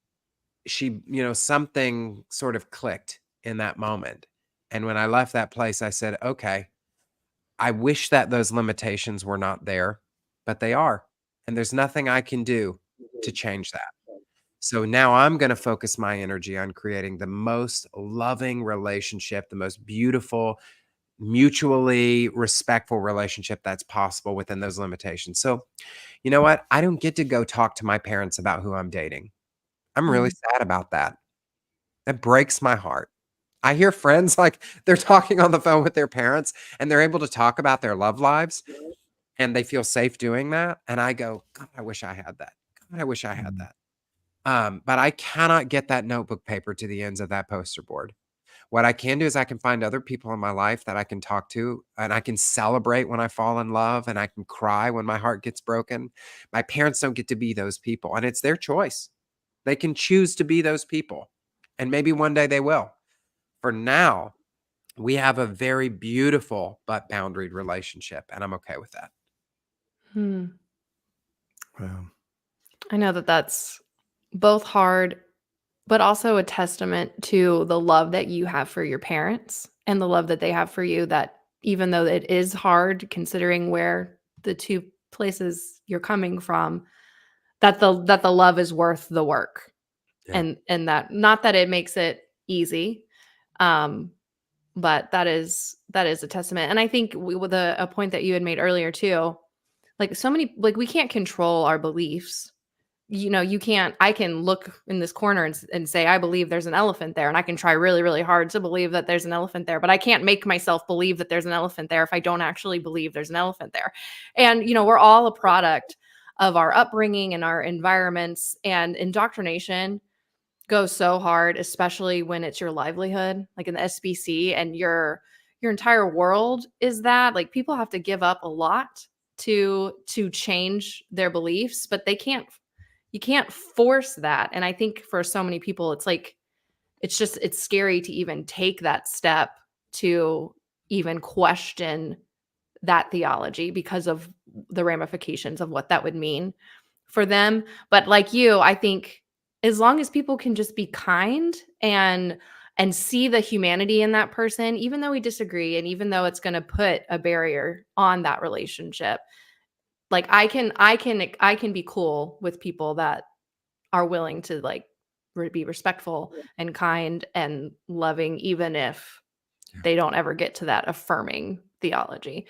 C: she, something sort of clicked in that moment. And when I left that place, I said, okay, I wish that those limitations were not there, but they are. And there's nothing I can do to change that. So now I'm going to focus my energy on creating the most loving relationship, the most beautiful, mutually respectful relationship that's possible within those limitations. So, you know what? I don't get to go talk to my parents about who I'm dating. I'm really sad about that. That breaks my heart. I hear friends like they're talking on the phone with their parents and they're able to talk about their love lives and they feel safe doing that. And I go, God, I wish I had that. God, I wish I had that. But I cannot get that notebook paper to the ends of that poster board. What I can do is I can find other people in my life that I can talk to, and I can celebrate when I fall in love, and I can cry when my heart gets broken. My parents don't get to be those people, and it's their choice. They can choose to be those people, and maybe one day they will. For now, we have a very beautiful but boundaried relationship, and I'm okay with that.
A: Wow.
B: I know that that's both hard, but also a testament to the love that you have for your parents and the love that they have for you, that even though it is hard considering where the two places you're coming from, that the love is worth the work.
C: Yeah.
B: And that, not that it makes it easy, but that is a testament. And I think with a point that you had made earlier too, like so many, like we can't control our beliefs. You know, I can look in this corner and say, I believe there's an elephant there. And I can try really, really hard to believe that there's an elephant there, but I can't make myself believe that there's an elephant there if I don't actually believe there's an elephant there. And, you know, we're all a product of our upbringing and our environments, and indoctrination goes so hard, especially when it's your livelihood, like in the SBC, and your entire world is that. Like people have to give up a lot to change their beliefs, but you can't force that. And I think for so many people, it's like, it's scary to even take that step to even question that theology because of the ramifications of what that would mean for them. But like you, I think as long as people can just be kind and see the humanity in that person, even though we disagree and even though it's going to put a barrier on that relationship, like I can be cool with people that are willing to like be respectful and kind and loving, even if they don't ever get to that affirming theology.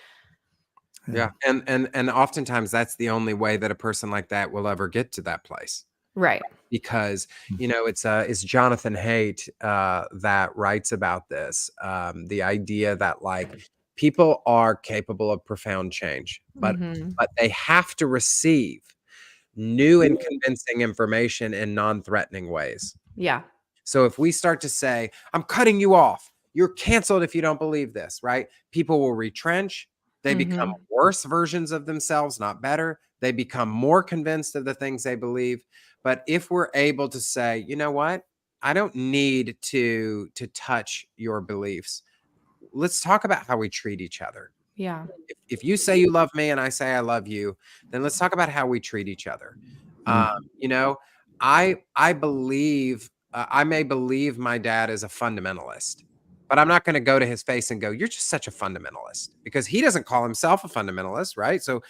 C: Yeah. And oftentimes that's the only way that a person like that will ever get to that place.
B: Right.
C: Because, you know, it's Jonathan Haidt that writes about this. The idea that like people are capable of profound change, but they have to receive new and convincing information in non-threatening ways.
B: Yeah.
C: So if we start to say, I'm cutting you off, you're canceled if you don't believe this, right? People will retrench. They become worse versions of themselves, not better. They become more convinced of the things they believe. But if we're able to say, you know what? I don't need to touch your beliefs. Let's talk about how we treat each other.
B: Yeah.
C: If you say you love me and I say I love you, then let's talk about how we treat each other. You know, I believe I may believe my dad is a fundamentalist, but I'm not going to go to his face and go, "You're just such a fundamentalist," because he doesn't call himself a fundamentalist, right? So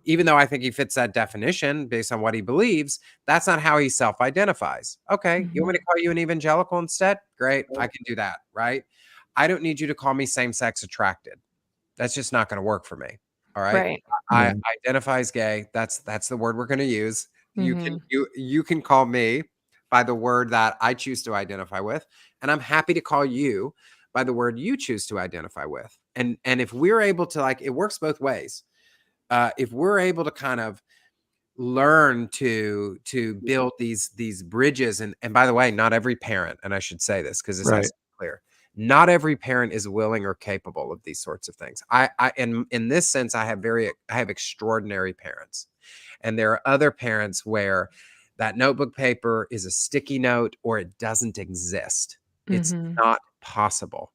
C: even though I think he fits that definition based on what he believes, that's not how he self-identifies. Okay, you want me to call you an evangelical instead? Great, I can do that, right? I don't need you to call me same-sex attracted. That's just not going to work for me. All right.
B: Right.
C: I identify as gay. That's the word we're going to use. You can call me by the word that I choose to identify with, and I'm happy to call you by the word you choose to identify with. And if we're able to, like, it works both ways. If we're able to kind of learn to build these bridges, and by the way, not every parent, and I should say this because this has to be clear, not every parent is willing or capable of these sorts of things. I in this sense, I have extraordinary parents. And there are other parents where that notebook paper is a sticky note or it doesn't exist. It's not possible.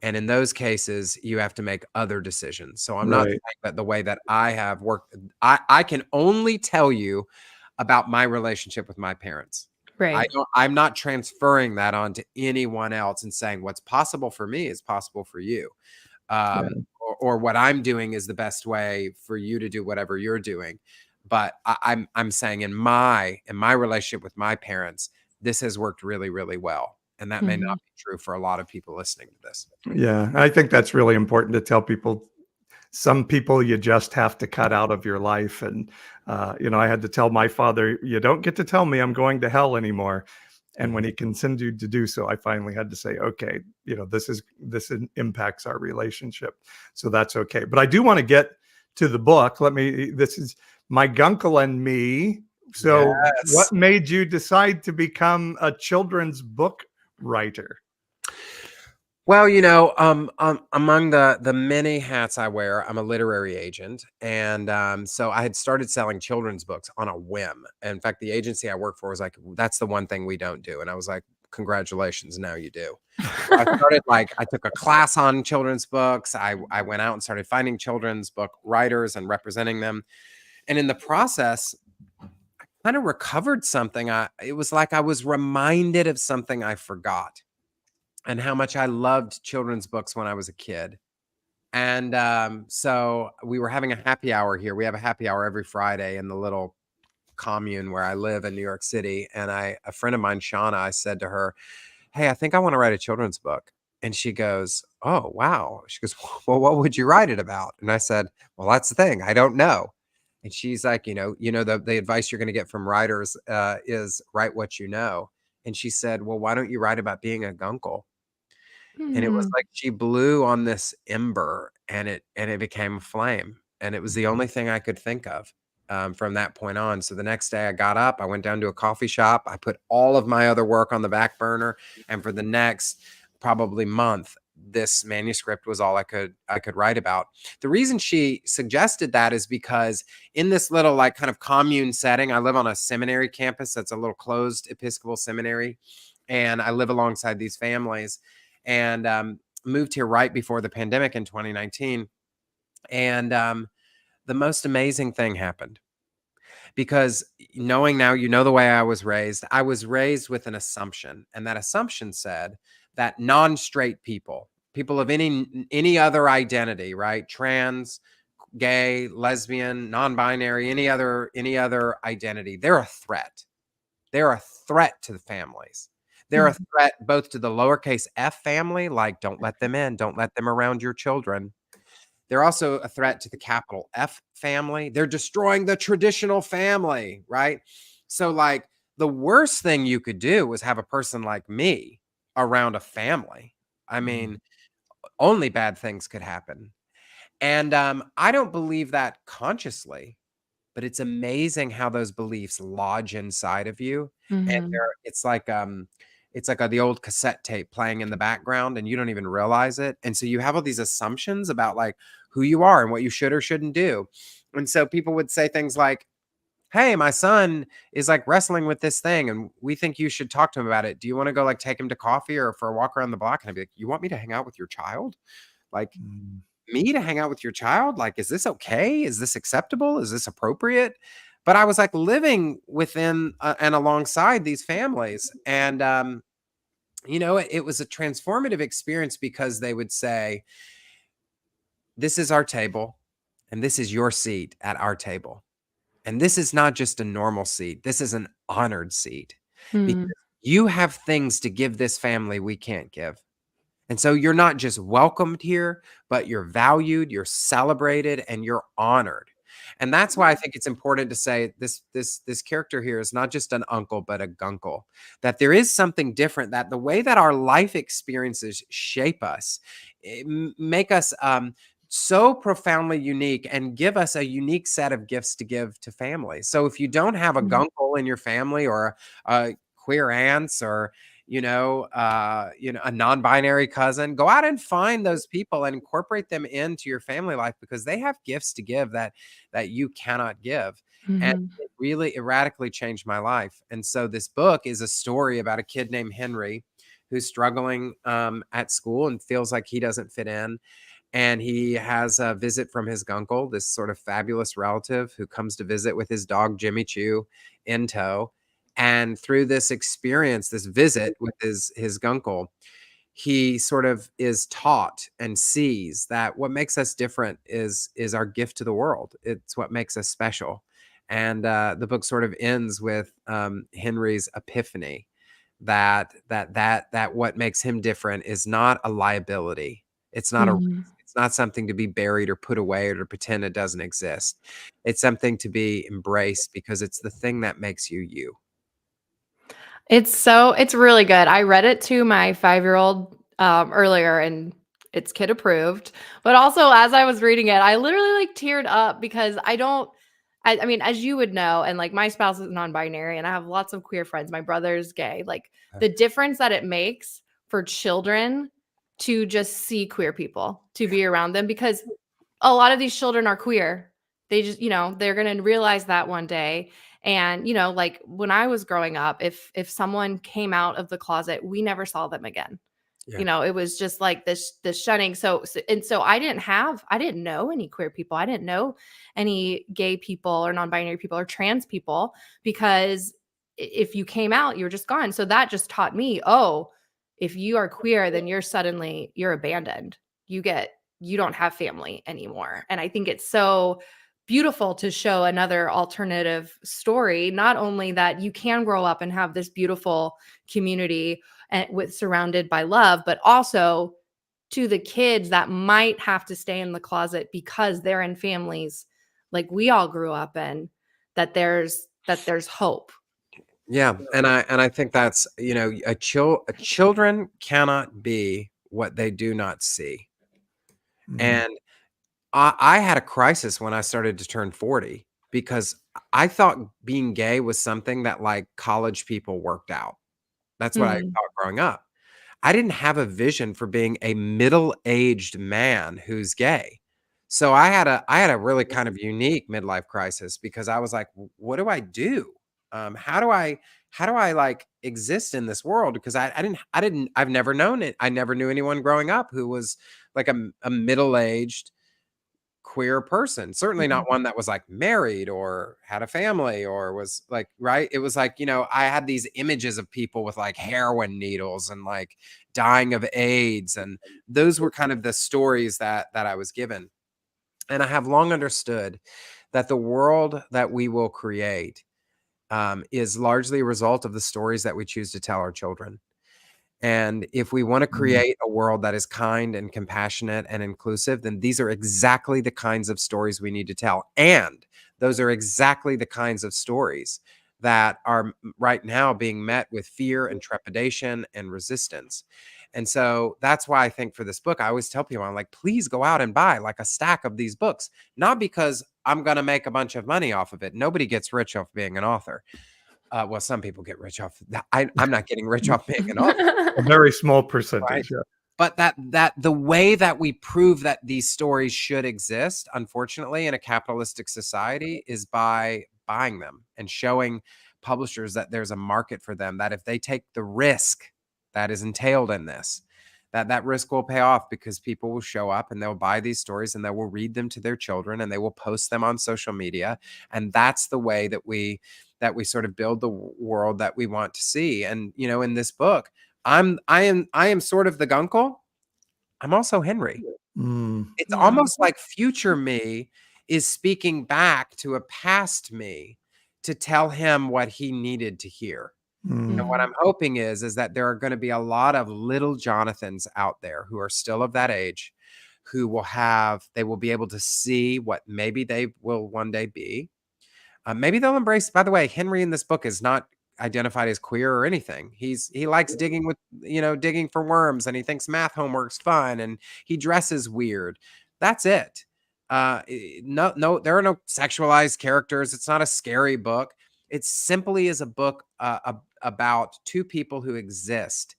C: And in those cases, you have to make other decisions. So I'm not saying that the way that I have worked, I can only tell you about my relationship with my parents.
B: Right.
C: I'm not transferring that on to anyone else and saying what's possible for me is possible for you. or what I'm doing is the best way for you to do whatever you're doing. But I'm saying in my relationship with my parents, this has worked really, really well. And that may not be true for a lot of people listening to this.
A: Yeah, I think that's really important to tell people. Some people you just have to cut out of your life. And, I had to tell my father, you don't get to tell me I'm going to hell anymore. And when he continued to do so, I finally had to say, okay, this impacts our relationship. So that's okay. But I do want to get to the book. This is My Gunkle and Me. So what made you decide to become a children's book writer?
C: Well, among the many hats I wear, I'm a literary agent. And so I had started selling children's books on a whim. In fact, the agency I work for was like, that's the one thing we don't do. And I was like, congratulations, now you do. I started I took a class on children's books. I went out and started finding children's book writers and representing them. And in the process, I kind of recovered something. It was like I was reminded of something I forgot, and how much I loved children's books when I was a kid. And so we were having a happy hour here. We have a happy hour every Friday in the little commune where I live in New York City. And a friend of mine, Shauna, I said to her, hey, I think I want to write a children's book. And she goes, oh, wow. She goes, well, what would you write it about? And I said, well, that's the thing. I don't know. And she's like, the advice you're going to get from writers is write what you know. And she said, well, why don't you write about being a Guncle? And it was like she blew on this ember, and it became a flame. And it was the only thing I could think of from that point on. So the next day I got up, I went down to a coffee shop, I put all of my other work on the back burner. And for the next probably month, this manuscript was all I could write about. The reason she suggested that is because in this little kind of commune setting, I live on a seminary campus. That's a little closed Episcopal seminary. And I live alongside these families, and moved here right before the pandemic in 2019. And the most amazing thing happened, because knowing now, the way I was raised with an assumption. And that assumption said that non-straight people of any other identity, right? Trans, gay, lesbian, non-binary, any other identity, they're a threat. They're a threat to the families. They're a threat both to the lowercase f family, like don't let them in, don't let them around your children. They're also a threat to the capital F family. They're destroying the traditional family, right? So the worst thing you could do was have a person like me around a family. I mean, only bad things could happen. And I don't believe that consciously, but it's amazing how those beliefs lodge inside of you. And it's like the old cassette tape playing in the background, and you don't even realize it. And so you have all these assumptions about who you are and what you should or shouldn't do. And so people would say things like, hey, my son is wrestling with this thing, and we think you should talk to him about it. Do you want to go take him to coffee or for a walk around the block? And I'd be like, you want me to hang out with your child? Me to hang out with your child? Is this okay? Is this acceptable? Is this appropriate? But I was living within and alongside these families. And, it was a transformative experience, because they would say, this is our table, and this is your seat at our table. And this is not just a normal seat. This is an honored seat, because you have things to give this family we can't give. And so you're not just welcomed here, but you're valued, you're celebrated, and you're honored. And that's why I think it's important to say this character here is not just an uncle, but a Guncle. That there is something different, that the way that our life experiences shape us, make us so profoundly unique, and give us a unique set of gifts to give to families. So if you don't have a Guncle in your family, or a queer aunts, or a non-binary cousin, go out and find those people and incorporate them into your family life, because they have gifts to give that you cannot give. And it radically changed my life. And so this book is a story about a kid named Henry who's struggling at school and feels like he doesn't fit in. And he has a visit from his Guncle, this sort of fabulous relative who comes to visit with his dog, Jimmy Choo, in tow. And through this experience, this visit with his Guncle, he sort of is taught and sees that what makes us different is our gift to the world. It's what makes us special. And the book sort of ends with Henry's epiphany that what makes him different is not a liability. It's not a
B: Mhm.
C: it's not something to be buried or put away or to pretend it doesn't exist. It's something to be embraced because it's the thing that makes you you.
B: It's really good. I read it to my 5-year-old earlier, and it's kid approved. But also, as I was reading it, I literally like teared up because I mean, as you would know, and like my spouse is non-binary, and I have lots of queer friends. My brother's gay. Like the difference that it makes for children to just see queer people, to be around them, because a lot of these children are queer. They just, they're going to realize that one day. And, like when I was growing up, if someone came out of the closet, we never saw them again.
C: Yeah.
B: It was just like this shunning. So I didn't know any queer people. I didn't know any gay people or non-binary people or trans people, because if you came out, you were just gone. So that just taught me, oh, if you are queer, then you're abandoned. You don't have family anymore. And I think it's so beautiful to show another alternative story, not only that you can grow up and have this beautiful community and surrounded by love, but also to the kids that might have to stay in the closet because they're in families like we all grew up in, that there's hope.
C: Yeah, and I think that's, children cannot be what they do not see. And I had a crisis when I started to turn 40 because I thought being gay was something that like college people worked out. That's what I
B: Mhm.
C: thought growing up. I didn't have a vision for being a middle-aged man who's gay. So I had a really kind of unique midlife crisis because I was like, what do I do? How do I like exist in this world? Because I've never known it. I never knew anyone growing up who was like a middle-aged queer person. Certainly
B: Mhm.
C: not one that was like married or had a family or was like, right. It was like, I had these images of people with like heroin needles and like dying of AIDS. And those were kind of the stories that I was given. And I have long understood that the world that we will create is largely a result of the stories that we choose to tell our children. And if we want to create a world that is kind and compassionate and inclusive, then these are exactly the kinds of stories we need to tell. And those are exactly the kinds of stories that are right now being met with fear and trepidation and resistance. And so that's why I think for this book, I always tell people, I'm like, please go out and buy like a stack of these books, not because I'm going to make a bunch of money off of it. Nobody gets rich off being an author. Well, some people get rich off. I'm not getting rich off being an author.
A: A very small
C: Right.
A: percentage. Yeah.
C: But that the way that we prove that these stories should exist, unfortunately, in a capitalistic society is by buying them and showing publishers that there's a market for them, that if they take the risk that is entailed in this, that risk will pay off because people will show up and they'll buy these stories and they will read them to their children and they will post them on social media. And that's the way that we sort of build the world that we want to see. And, in this book, I am sort of the Guncle. I'm also Henry. It's
B: Yeah.
C: almost like future me is speaking back to a past me to tell him what he needed to hear. And what
B: Mhm.
C: I'm hoping is that there are going to be a lot of little Jonathans out there who are still of that age, who they will be able to see what maybe they will one day be. Maybe they'll embrace. By the way, Henry in this book is not identified as queer or anything. He likes digging for worms, and he thinks math homework's fun, and he dresses weird. That's it. No, there are no sexualized characters. It's not a scary book. It simply is a book about two people who exist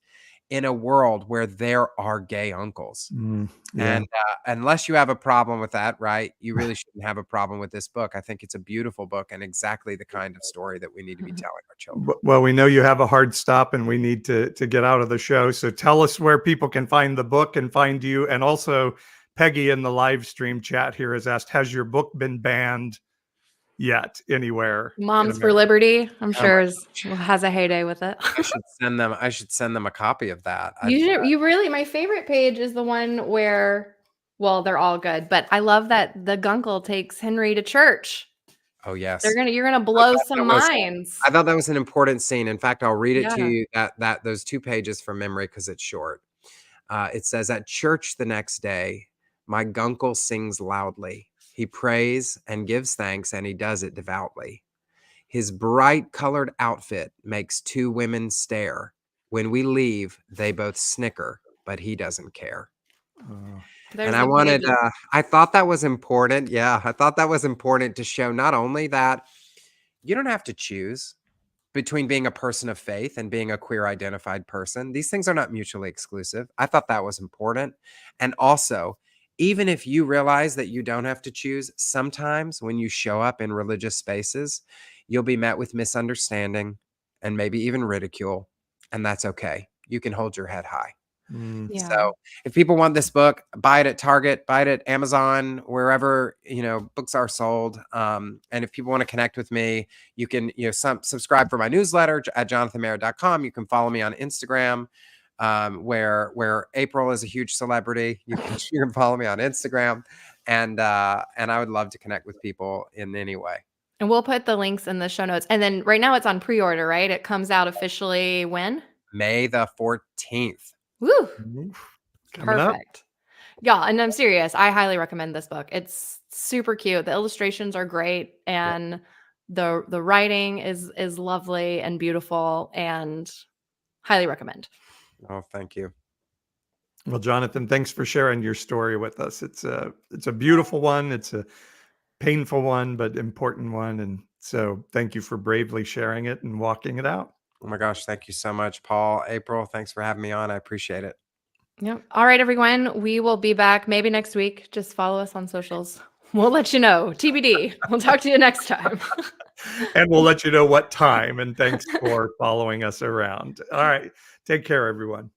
C: in a world where there are gay uncles.
A: Yeah.
C: And unless you have a problem with that, right, you really shouldn't have a problem with this book. I think it's a beautiful book and exactly the kind of story that we need to be telling our children.
A: Well, we know you have a hard stop and we need to get out of the show. So tell us where people can find the book and find you. And also, Peggy in the live stream chat here has asked, has your book been banned? yet anywhere. in
B: Moms for
A: America.
B: Liberty, I'm
C: Oh
B: sure
C: my
B: has a heyday with it.
C: I should send them a copy of that.
B: You really, my favorite page is the one where, well, they're all good, but I love that the Gunkle takes Henry to church.
C: Oh yes.
B: You're gonna blow some
C: was-
B: minds.
C: I thought that was an important scene. In fact, I'll read it to
B: Yeah.
C: you that those 2 pages from memory because it's short. It says, "At church the next day, my Guncle sings loudly. He prays and gives thanks, and he does it devoutly. His bright colored outfit makes 2 women stare. When we leave, they both snicker, but he doesn't care."
B: There's
C: And I
B: the
C: wanted,
B: pages.
C: I thought that was important. Yeah, I thought that was important to show not only that you don't have to choose between being a person of faith and being a queer identified person. These things are not mutually exclusive. I thought that was important. And also, even if you realize that you don't have to choose, sometimes when you show up in religious spaces, you'll be met with misunderstanding and maybe even ridicule. And that's okay. You can hold your head high.
B: Yeah.
C: So if people want this book, buy it at Target, buy it at Amazon, wherever, books are sold. And if people want to connect with me, you can, subscribe for my newsletter at jonathanmerritt.com. You can follow me on Instagram, where April is a huge celebrity. You can follow me on Instagram, and I would love to connect with people in any way.
B: And we'll put the links in the show notes. And then right now it's on pre-order, right? It comes out officially when?
C: May the 14th.
B: Woo!
A: Coming up.
B: Perfect. Yeah, and I'm serious. I highly recommend this book. It's super cute. The illustrations are great, and the writing is lovely and beautiful, and highly recommend.
C: Oh, thank you.
A: Well, Jonathan, thanks for sharing your story with us. It's a beautiful one. It's a painful one, but important one. And so thank you for bravely sharing it and walking it out.
C: Oh my gosh, thank you so much, Paul. April, thanks for having me on. I appreciate it.
B: Yep. All right, everyone. We will be back maybe next week. Just follow us on socials. We'll let you know. TBD. We'll talk to you next time.
A: And we'll let you know what time. And thanks for following us around. All right. Take care, everyone.